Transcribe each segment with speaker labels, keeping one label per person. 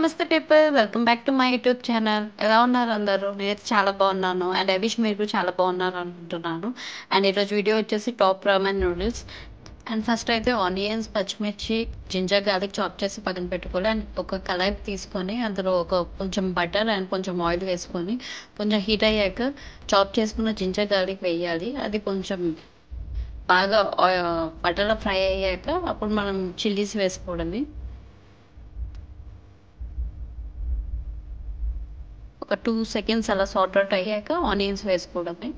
Speaker 1: నమస్తే people. Welcome back to my YouTube channel. ఎలా ఉన్నారు అందరూ? నేనైతే చాలా బాగున్నాను. అండ్ ఐ విష్ మీరు కూడా చాలా బాగున్నారు అనుకుంటున్నాను. అండ్ ఈరోజు వీడియో వచ్చేసి టాప్ రామెన్ నూడిల్స్. అండ్ ఫస్ట్ అయితే ఆనియన్స్, పచ్చిమిర్చి, జింజర్ గార్లిక్ చాప్ చేసి పక్కన పెట్టుకోవాలి. అండ్ ఒక కళాయి తీసుకొని అందులో కొంచెం బటర్ అండ్ కొంచెం ఆయిల్ వేసుకొని కొంచెం హీట్ అయ్యాక చాప్ చేసుకున్న జింజర్ గార్లిక్ వేయాలి. అది కొంచెం బాగా బటర్లో ఫ్రై అయ్యాక అప్పుడు మనం చిల్లీస్ వేసుకోవడమే. ఒక 2 సెకండ్స్ అలా సార్ట్ అవుట్ అయ్యాక ఆనియన్స్ వేసుకోవడమే.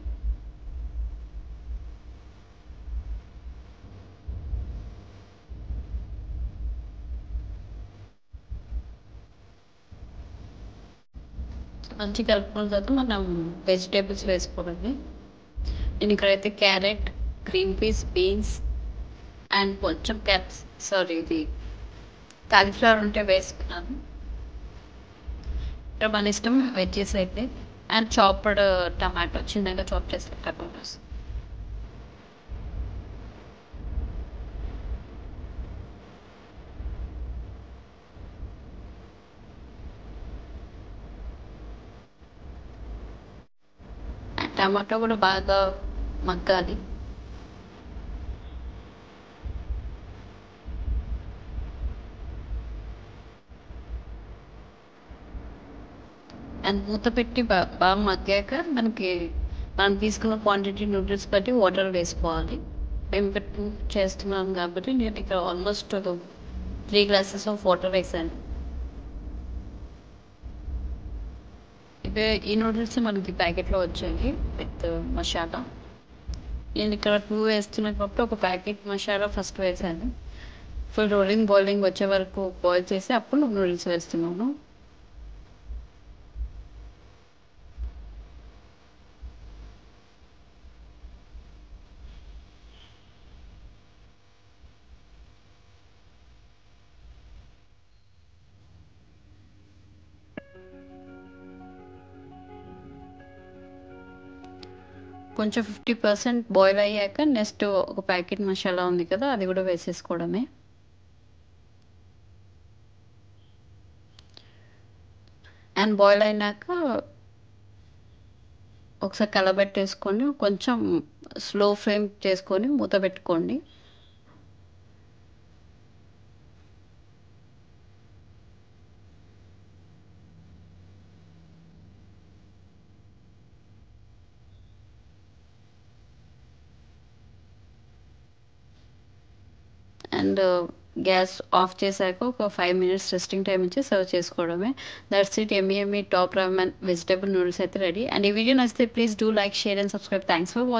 Speaker 1: మంచిగా కలుపుకున్న తర్వాత మనం వెజిటేబుల్స్ వేసుకోవడమే. నేను ఇక్కడైతే carrot, green peas, beans and కొంచెం ఇది కాలీఫ్లవర్ ఉంటే వేసుకున్నాను. ఇక్కడ మన ఇష్టం వెజ్జెస్ అయితే. అండ్ చాప్డ్ టమాటో చిన్నగా చాప్ చేసిన టమాటోస్. అండ్ టమాటో కూడా బాగా మగ్గాలి. అండ్ మూత పెట్టి బాగా మగ్గాక మనం తీసుకున్న క్వాంటిటీ నూడిల్స్ బట్టి వాటర్ వేసుకోవాలి. మేము చేస్తున్నాం కాబట్టి నేను ఇక్కడ ఆల్మోస్ట్ 3 గ్లాసెస్ ఆఫ్ వాటర్ వేసాను. ఈ నూడిల్స్ మనకి ప్యాకెట్లో వచ్చాయి విత్ మసాలా. నేను ఇక్కడ 2 వేస్తున్నాను కాబట్టి ఒక ప్యాకెట్ మసాలా ఫస్ట్ వేసాను. ఫుల్ బాయిలింగ్ వచ్చే వరకు బాయిల్ చేసి అప్పుడు నూడిల్స్ వేస్తున్నాను. కొంచెం 50% బాయిల్ అయ్యాక నెక్స్ట్ ఒక ప్యాకెట్ మసాలా ఉంది కదా, అది కూడా వేసేసుకోవడమే. అండ్ బాయిల్ అయినాక ఒకసారి కలబెట్టేసుకొని కొంచెం స్లో ఫ్లేమ్ చేసుకొని మూత పెట్టుకోండి. అండ్ గ్యాస్ ఆఫ్ చేశాక ఒక 5 మినిట్స్ రెస్టింగ్ టైం ఇచ్చి సర్వ్ చేసుకోవడమే. That's it. Yummy Top Ramen vegetable noodles అయితే రెడీ. అండ్ ఈ వీడియో నచ్చితే please do like, share and subscribe. Thanks for watching.